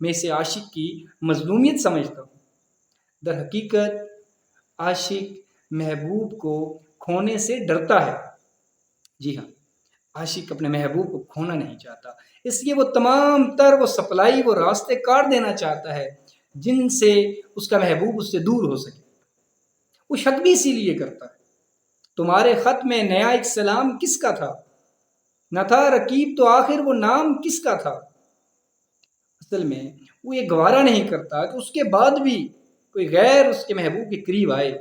میں اسے عاشق کی مظلومیت سمجھتا ہوں۔ در حقیقت عاشق محبوب کو کھونے سے ڈرتا ہے۔ جی ہاں، عاشق اپنے محبوب کو کھونا نہیں چاہتا، اس لیے وہ تمام تر وہ سپلائی، وہ راستے کاٹ دینا چاہتا ہے جن سے اس کا محبوب اس سے دور ہو سکے۔ وہ شک بھی اسی لیے کرتا ہے۔ تمہارے خط میں نیا ایک سلام کس کا تھا؟ نہ تھا رقیب تو آخر وہ نام کس کا تھا؟ اصل میں وہ یہ گوارا نہیں کرتا کہ اس کے بعد بھی کوئی غیر اس کے محبوب کے قریب آئے۔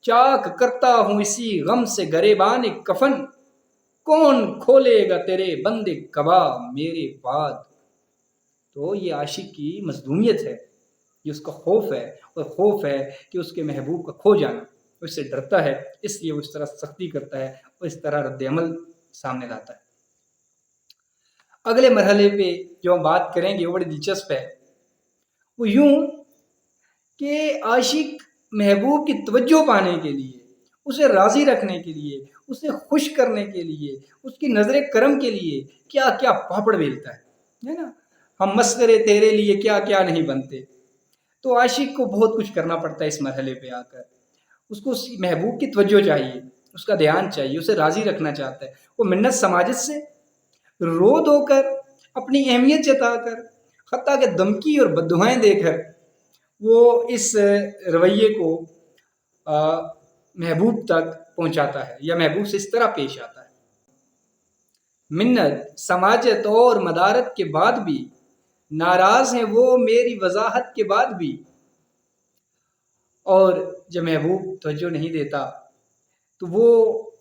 چاک کرتا ہوں اسی غم سے گریبان کفن، کون کھولے گا تیرے بندے قبا میرے بعد۔ تو یہ عاشق کی مظلومیت ہے، یہ اس کا خوف ہے، اور خوف ہے کہ اس کے محبوب کا کھو جانا، وہ اس سے ڈرتا ہے، اس لیے وہ اس طرح سختی کرتا ہے اور اس طرح رد عمل سامنے لاتا ہے۔ اگلے مرحلے پہ جو ہم بات کریں گے وہ بڑی دلچسپ ہے۔ وہ یوں کہ عاشق محبوب کی توجہ پانے کے لیے، اسے راضی رکھنے کے لیے، اسے خوش کرنے کے لیے، اس کی نظر کرم کے لیے کیا کیا پاپڑ بیلتا ہے نا۔ ہم مسخرے تیرے لیے کیا کیا نہیں بنتے۔ تو عاشق کو بہت کچھ کرنا پڑتا ہے اس مرحلے پہ آ کر۔ اس کو اس محبوب کی توجہ چاہیے، اس کا دھیان چاہیے، اسے راضی رکھنا چاہتا ہے۔ وہ منت سماجت سے رو دھو کر، اپنی اہمیت جتا کر، حتیٰ کہ دھمکی اور بددعائیں دے کر وہ اس رویے کو محبوب تک پہنچاتا ہے یا محبوب سے اس طرح پیش آتا ہے۔ منت سماجت اور مدارت کے بعد بھی ناراض ہیں وہ میری وضاحت کے بعد بھی، اور جب محبوب توجہ نہیں دیتا تو وہ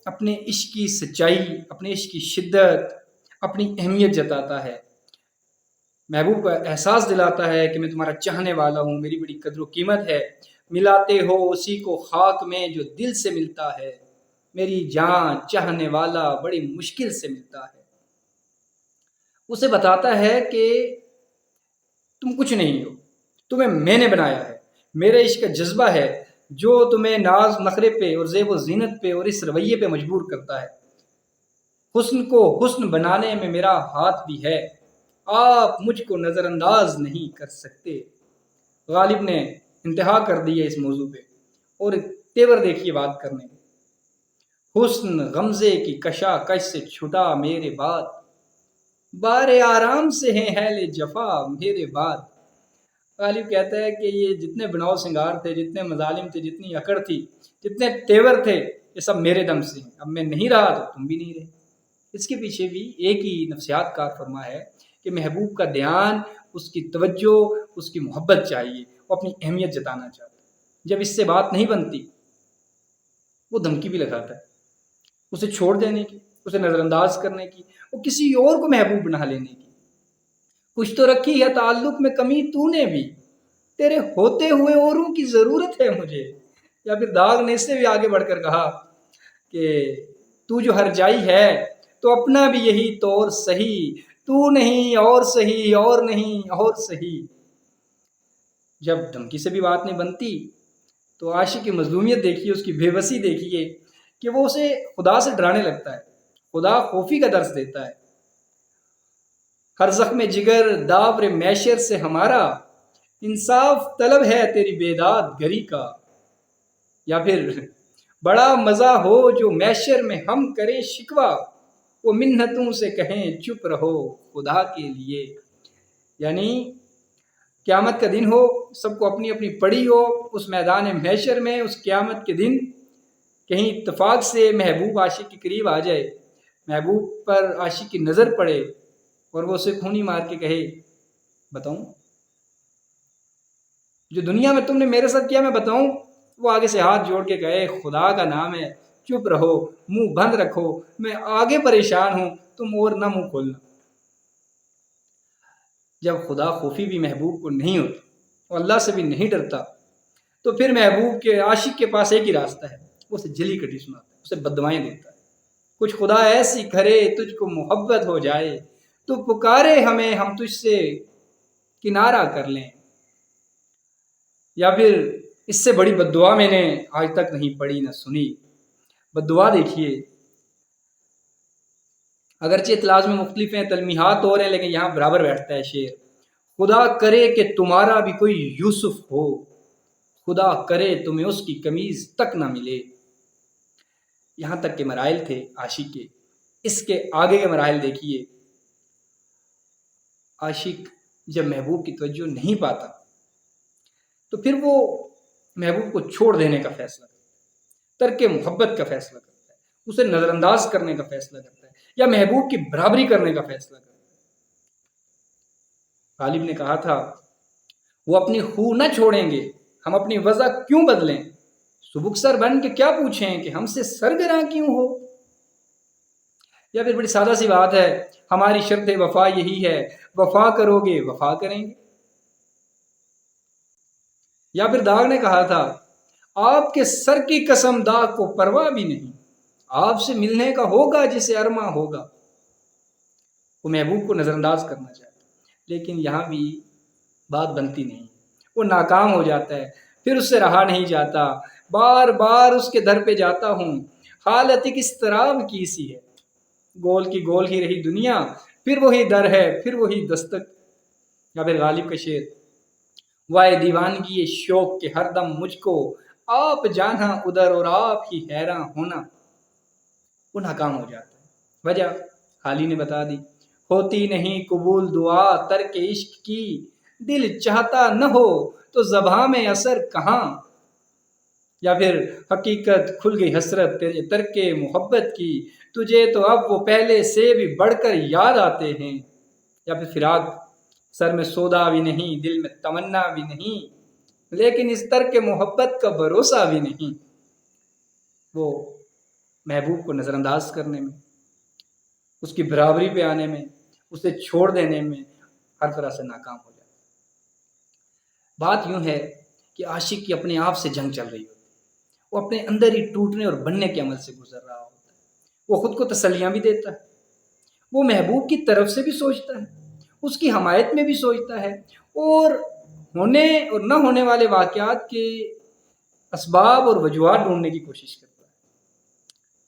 اپنے عشق کی سچائی، اپنے عشق کی شدت، اپنی اہمیت جتاتا ہے، محبوب کا احساس دلاتا ہے کہ میں تمہارا چاہنے والا ہوں، میری بڑی قدر و قیمت ہے۔ ملاتے ہو اسی کو خاک میں جو دل سے ملتا ہے، میری جان چاہنے والا بڑی مشکل سے ملتا ہے۔ اسے بتاتا ہے کہ تم کچھ نہیں ہو، تمہیں میں نے بنایا ہے، میرے عشق کا جذبہ ہے جو تمہیں ناز نخرے پہ اور زیب و زینت پہ اور اس رویے پہ مجبور کرتا ہے۔ حسن کو حسن بنانے میں میرا ہاتھ بھی ہے، آپ مجھ کو نظر انداز نہیں کر سکتے۔ غالب نے انتہا کر دی ہے اس موضوع پہ، اور تیور دیکھیے بات کرنے میں۔ حسن غمزے کی کشاکش سے چھٹا میرے بعد، بارے آرام سے ہیں اہل جفا میرے بعد۔ غالب کہتا ہے کہ یہ جتنے بناؤ سنگار تھے، جتنے مظالم تھے، جتنی اکڑ تھی، جتنے تیور تھے، یہ سب میرے دم سے ہیں۔ اب میں نہیں رہا تو تم بھی نہیں رہے۔ اس کے پیچھے بھی ایک ہی نفسیات کار فرما ہے کہ محبوب کا دھیان، اس کی توجہ، اس کی محبت چاہیے، وہ اپنی اہمیت جتانا چاہتا ہے۔ جب اس سے بات نہیں بنتی وہ دھمکی بھی لگاتا ہے، اسے چھوڑ دینے کی، اسے نظر انداز کرنے کی، وہ کسی اور کو محبوب بنا لینے کی۔ کچھ تو رکھی ہے تعلق میں کمی تو نے بھی، تیرے ہوتے ہوئے اوروں کی ضرورت ہے مجھے۔ یا پھر داغ نے اس سے بھی آگے بڑھ کر کہا کہ تو جو ہر جائی ہے تو اپنا بھی یہی طور سہی، تو نہیں اور سہی، اور نہیں اور سہی۔ جب دھمکی سے بھی بات نہیں بنتی تو عاشق کی مظلومیت دیکھیے، اس کی بے بسی دیکھیے کہ وہ اسے خدا سے ڈرانے لگتا ہے، خدا خوفی کا درس دیتا ہے۔ ہر زخم جگر داور میشر سے ہمارا، انصاف طلب ہے تیری بیداد گری کا۔ یا پھر بڑا مزہ ہو جو میشر میں ہم کریں شکوہ، وہ منتوں سے کہیں چپ رہو خدا کے لیے۔ یعنی قیامت کا دن ہو، سب کو اپنی اپنی پڑی ہو، اس میدان محشر میں اس قیامت کے دن کہیں اتفاق سے محبوب عاشق کے قریب آ جائے، محبوب پر عاشق کی نظر پڑے اور وہ اسے کھونی مار کے کہے بتاؤں جو دنیا میں تم نے میرے ساتھ کیا میں بتاؤں؟ وہ آگے سے ہاتھ جوڑ کے کہے خدا کا نام ہے چپ رہو، منہ بند رکھو، میں آگے پریشان ہوں، تم اور نہ منہ کھولنا۔ جب خدا خوفی بھی محبوب کو نہیں ہوتی اور اللہ سے بھی نہیں ڈرتا تو پھر محبوب کے عاشق کے پاس ایک ہی راستہ ہے، وہ اسے جلی کٹی سناتا ہے، اسے بددعائیں دیتا ہے۔ کچھ خدا ایسی کرے تجھ کو محبت ہو جائے، تو پکارے ہمیں ہم تجھ سے کنارہ کر لیں۔ یا پھر اس سے بڑی بددعا میں نے آج تک نہیں پڑھی نہ سنی۔ بددعا دیکھیے، اگرچہ اطلاع میں مختلف ہیں، تلمیحات اور ہیں، لیکن یہاں برابر بیٹھتا ہے شعر۔ خدا کرے کہ تمہارا بھی کوئی یوسف ہو، خدا کرے تمہیں اس کی قمیض تک نہ ملے۔ یہاں تک کے مراحل تھے عاشق کے۔ اس کے آگے کے مراحل دیکھیے۔ عاشق جب محبوب کی توجہ نہیں پاتا تو پھر وہ محبوب کو چھوڑ دینے کا فیصلہ کرتا ہے، ترک محبت کا فیصلہ کرتا ہے، اسے نظر انداز کرنے کا فیصلہ کرتا ہے، یا محبوب کی برابری کرنے کا فیصلہ کرتا ہے۔ غالب نے کہا تھا وہ اپنی خو نہ چھوڑیں گے، ہم اپنی وضع کیوں بدلیں، سبک سر بن کے کیا پوچھیں کہ ہم سے سرگراں کیوں ہو۔ یا پھر بڑی سادہ سی بات ہے، ہماری شرط وفا یہی ہے، وفا کرو گے وفا کریں گے۔ یا پھر داغ نے کہا تھا آپ کے سر کی قسم داغ کو پرواہ بھی نہیں، آپ سے ملنے کا ہوگا جسے ارماں ہوگا۔ وہ محبوب کو نظر انداز کرنا چاہتا ہے، لیکن یہاں بھی بات بنتی نہیں، وہ ناکام ہو جاتا ہے، پھر اس سے رہا نہیں جاتا، بار بار اس کے در پہ جاتا ہوں، حالت ایک اضطراب کی سی ہے، گول کی گول ہی رہی دنیا، پھر وہی در ہے، پھر وہی دستک۔ یا پھر غالب کا شعر، وائے دیوانگی شوق کے ہر دم مجھ کو، آپ جانا ادھر اور آپ ہی حیراں ہونا۔ وہ ناکام ہو جاتا ہے، وجہ حالی نے بتا دی، ہوتی نہیں قبول دعا ترک عشق کی، دل چاہتا نہ ہو تو زباں میں اثر کہاں۔ یا پھر حقیقت کھل گئی حسرت تیرے ترک محبت کی، تجھے تو اب وہ پہلے سے بھی بڑھ کر یاد آتے ہیں۔ یا پھر فراق، سر میں سودا بھی نہیں، دل میں تمنا بھی نہیں، لیکن اس ترک محبت کا بھروسہ بھی نہیں۔ وہ محبوب کو نظر انداز کرنے میں، اس کی برابری پہ آنے میں، اسے چھوڑ دینے میں ہر طرح سے ناکام ہو جاتا ہے۔ بات یوں ہے کہ عاشق کی اپنے آپ سے جنگ چل رہی ہوتی ہے، وہ اپنے اندر ہی ٹوٹنے اور بننے کے عمل سے گزر رہا ہوتا ہے، وہ خود کو تسلیاں بھی دیتا ہے، وہ محبوب کی طرف سے بھی سوچتا ہے، اس کی حمایت میں بھی سوچتا ہے، اور ہونے اور نہ ہونے والے واقعات کے اسباب اور وجوہات ڈھونڈنے کی کوشش کرتا ہے۔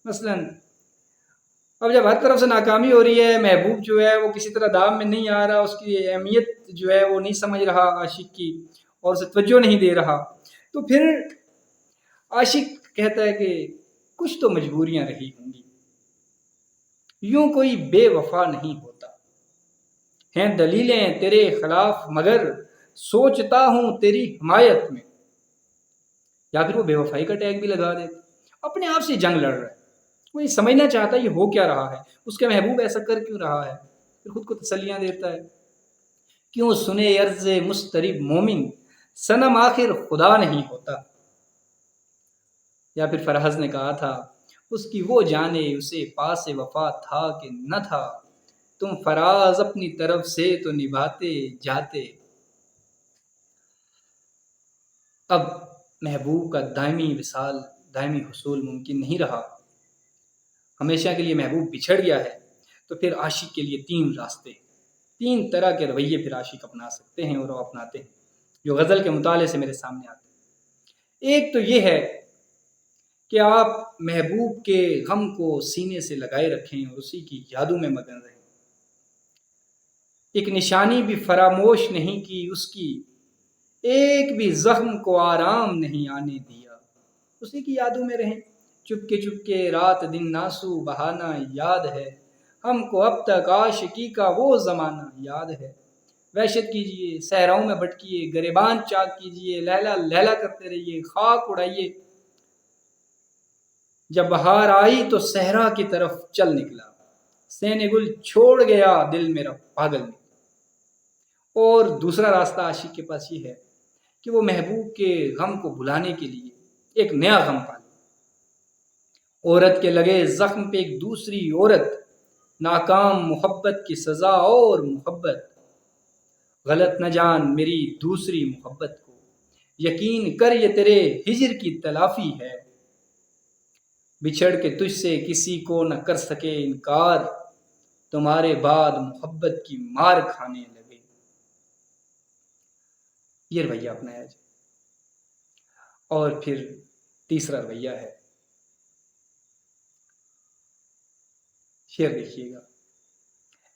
مثلا اب جب ہر طرف سے ناکامی ہو رہی ہے، محبوب جو ہے وہ کسی طرح دام میں نہیں آ رہا، اس کی اہمیت جو ہے وہ نہیں سمجھ رہا عاشق کی، اور اسے توجہ نہیں دے رہا، تو پھر عاشق کہتا ہے کہ کچھ تو مجبوریاں رہی ہوں گی، یوں کوئی بے وفا نہیں ہوتا، ہیں دلیلیں تیرے خلاف مگر سوچتا ہوں تیری حمایت میں۔ یا پھر وہ بے وفائی کا ٹیگ بھی لگا دیتے، اپنے آپ سے جنگ لڑ رہا ہے، وہ یہ سمجھنا چاہتا ہے یہ ہو کیا رہا ہے، اس کے محبوب ایسا کر کیوں رہا ہے، پھر خود کو تسلیاں دیتا ہے، کیوں سنے عرض مسترب مومن، صنم آخر خدا نہیں ہوتا۔ یا پھر فرحز نے کہا تھا اس کی وہ جانے اسے پاس وفا تھا کہ نہ تھا، تم فراز اپنی طرف سے تو نبھاتے جاتے۔ اب محبوب کا دائمی وصال، دائمی حصول ممکن نہیں رہا، ہمیشہ کے لیے محبوب بچھڑ گیا ہے، تو پھر عاشق کے لیے تین راستے، تین طرح کے رویے پھر عاشق اپنا سکتے ہیں اور وہ اپناتے ہیں، جو غزل کے مطالعے سے میرے سامنے آتے ہیں۔ ایک تو یہ ہے کہ آپ محبوب کے غم کو سینے سے لگائے رکھیں اور اسی کی یادوں میں مگن رہیں، ایک نشانی بھی فراموش نہیں کی اس کی، ایک بھی زخم کو آرام نہیں آنے دیا، اسی کی یادوں میں رہیں، چپ کے رات دن ناسو بہانا یاد ہے، ہم کو اب تک عاشقی کا وہ زمانہ یاد ہے، وحشت کیجئے صحراؤں میں بھٹکیے، گریبان چاک کیجئے، لیلا لیلا کرتے رہیے، خاک اڑائیے، جب بہار آئی تو صحرا کی طرف چل نکلا، سینے گل چھوڑ گیا دل میرا پاگل نکلا۔ اور دوسرا راستہ عاشق کے پاس یہ ہے کہ وہ محبوب کے غم کو بھلانے کے لیے ایک نیا غم پالے، عورت کے لگے زخم پہ ایک دوسری عورت، ناکام محبت کی سزا اور محبت، غلط نہ جان میری دوسری محبت کو، یقین کر یہ تیرے ہجر کی تلافی ہے، بچھڑ کے تجھ سے کسی کو نہ کر سکے انکار، تمہارے بعد محبت کی مار کھانے لگے۔ یہ رویہ اپنایا جائے۔ اور پھر تیسرا رویہ ہے، شعر دیکھیے گا،